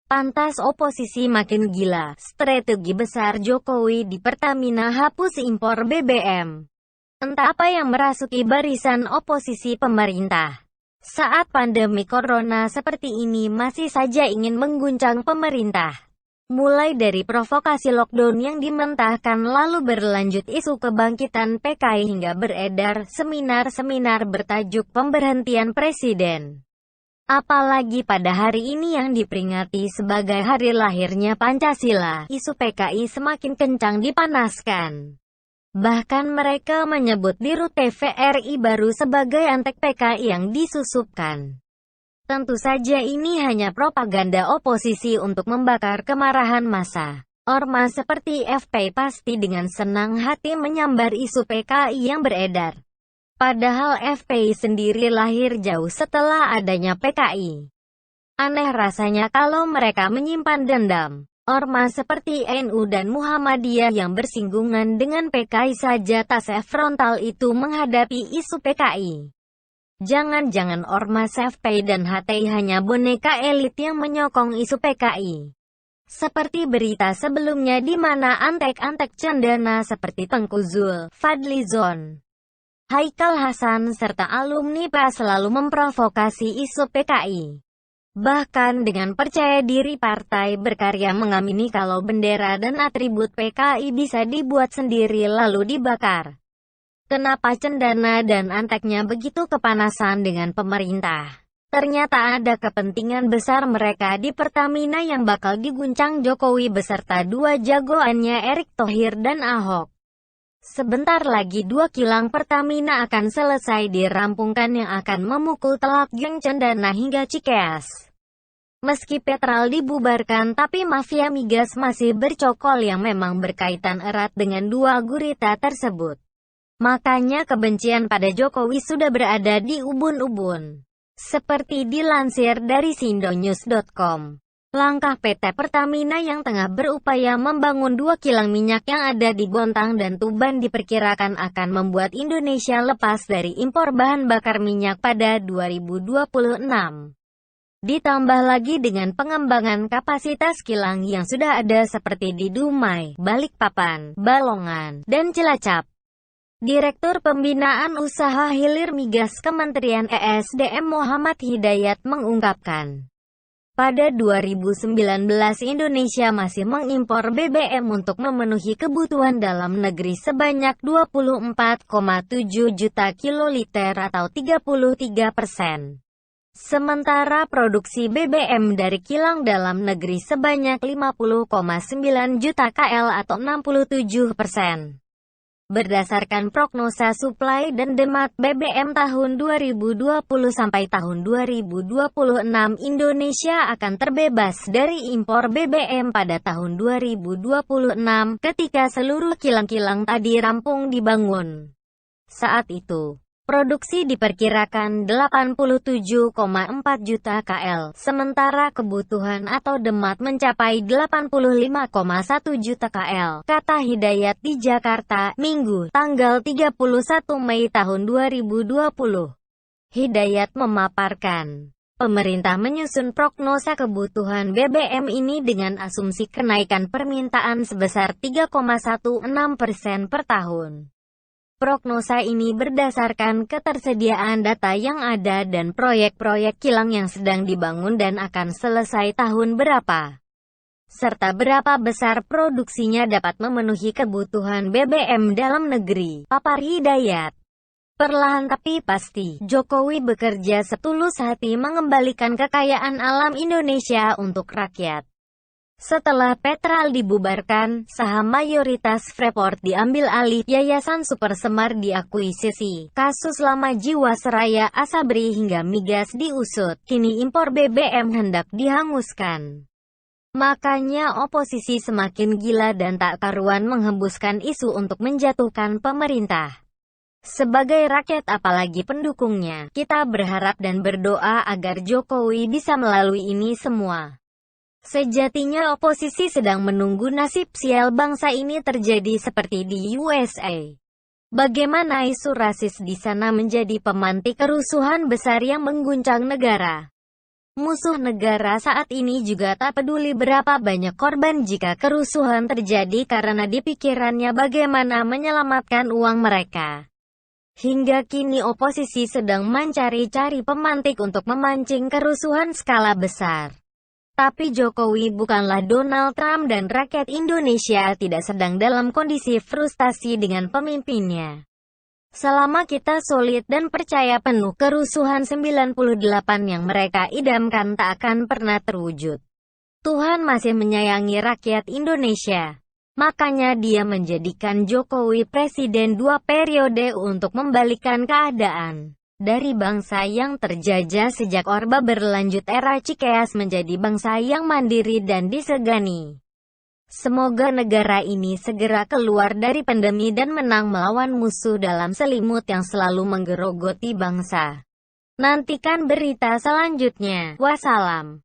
Pantas oposisi makin gila, strategi besar Jokowi di Pertamina hapus impor BBM. Entah apa yang merasuki barisan oposisi pemerintah. Saat pandemi corona seperti ini masih saja ingin mengguncang pemerintah. Mulai dari provokasi lockdown yang dimentahkan lalu berlanjut isu kebangkitan PKI hingga beredar seminar-seminar bertajuk pemberhentian presiden. Apalagi pada hari ini yang diperingati sebagai hari lahirnya Pancasila, isu PKI semakin kencang dipanaskan. Bahkan mereka menyebut Dirut TVRI baru sebagai antek PKI yang disusupkan. Tentu saja ini hanya propaganda oposisi untuk membakar kemarahan massa. Ormas seperti FPI pasti dengan senang hati menyambar isu PKI yang beredar. Padahal FPI sendiri lahir jauh setelah adanya PKI. Aneh rasanya kalau mereka menyimpan dendam. Ormas seperti NU dan Muhammadiyah yang bersinggungan dengan PKI saja tak frontal itu menghadapi isu PKI. Jangan-jangan Ormas FPI dan HTI hanya boneka elit yang menyokong isu PKI. Seperti berita sebelumnya di mana antek-antek cendana seperti Tengku Zul, Fadlizon, Haikal Hasan serta alumni PA selalu memprovokasi isu PKI. Bahkan dengan percaya diri Partai Berkarya mengamini kalau bendera dan atribut PKI bisa dibuat sendiri lalu dibakar. Kenapa cendana dan anteknya begitu kepanasan dengan pemerintah? Ternyata ada kepentingan besar mereka di Pertamina yang bakal diguncang Jokowi beserta dua jagoannya Erick Thohir dan Ahok. Sebentar lagi 2 kilang Pertamina akan selesai dirampungkan yang akan memukul telak geng cendana hingga Cikeas. Meski Petral dibubarkan tapi mafia migas masih bercokol yang memang berkaitan erat dengan dua gurita tersebut. Makanya kebencian pada Jokowi sudah berada di ubun-ubun. Seperti dilansir dari sindonews.com. Langkah PT Pertamina yang tengah berupaya membangun 2 kilang minyak yang ada di Bontang dan Tuban diperkirakan akan membuat Indonesia lepas dari impor bahan bakar minyak pada 2026. Ditambah lagi dengan pengembangan kapasitas kilang yang sudah ada seperti di Dumai, Balikpapan, Balongan, dan Cilacap. Direktur Pembinaan Usaha Hilir Migas Kementerian ESDM Muhammad Hidayat mengungkapkan, pada 2019 Indonesia masih mengimpor BBM untuk memenuhi kebutuhan dalam negeri sebanyak 24,7 juta kiloliter atau 33%. Sementara produksi BBM dari kilang dalam negeri sebanyak 50,9 juta KL atau 67%. Berdasarkan prognosa suplai dan demand BBM tahun 2020 sampai tahun 2026, Indonesia akan terbebas dari impor BBM pada tahun 2026 ketika seluruh kilang-kilang tadi rampung dibangun. Saat itu, produksi diperkirakan 87,4 juta KL, sementara kebutuhan atau demand mencapai 85,1 juta KL, kata Hidayat di Jakarta, Minggu, tanggal 31 Mei tahun 2020. Hidayat memaparkan, pemerintah menyusun prognosa kebutuhan BBM ini dengan asumsi kenaikan permintaan sebesar 3,16% per tahun. Prognosa ini berdasarkan ketersediaan data yang ada dan proyek-proyek kilang yang sedang dibangun dan akan selesai tahun berapa, serta berapa besar produksinya dapat memenuhi kebutuhan BBM dalam negeri, papar Hidayat. Perlahan tapi pasti, Jokowi bekerja setulus hati mengembalikan kekayaan alam Indonesia untuk rakyat. Setelah Petral dibubarkan, saham mayoritas Freeport diambil alih, Yayasan Super Semar diakuisisi, kasus lama Jiwasraya, Asabri hingga migas diusut, kini impor BBM hendak dihanguskan. Makanya oposisi semakin gila dan tak karuan menghembuskan isu untuk menjatuhkan pemerintah. Sebagai rakyat apalagi pendukungnya, kita berharap dan berdoa agar Jokowi bisa melalui ini semua. Sejatinya oposisi sedang menunggu nasib sial bangsa ini terjadi seperti di USA. Bagaimana isu rasis di sana menjadi pemantik kerusuhan besar yang mengguncang negara. Musuh negara saat ini juga tak peduli berapa banyak korban jika kerusuhan terjadi karena di pikirannya bagaimana menyelamatkan uang mereka. Hingga kini oposisi sedang mencari-cari pemantik untuk memancing kerusuhan skala besar. Tapi Jokowi bukanlah Donald Trump dan rakyat Indonesia tidak sedang dalam kondisi frustasi dengan pemimpinnya. Selama kita solid dan percaya penuh, kerusuhan 98 yang mereka idamkan tak akan pernah terwujud. Tuhan masih menyayangi rakyat Indonesia. Makanya dia menjadikan Jokowi presiden 2 periode untuk membalikkan keadaan. Dari bangsa yang terjajah sejak Orde berlanjut era Cikeas menjadi bangsa yang mandiri dan disegani. Semoga negara ini segera keluar dari pandemi dan menang melawan musuh dalam selimut yang selalu menggerogoti bangsa. Nantikan berita selanjutnya. Wassalam.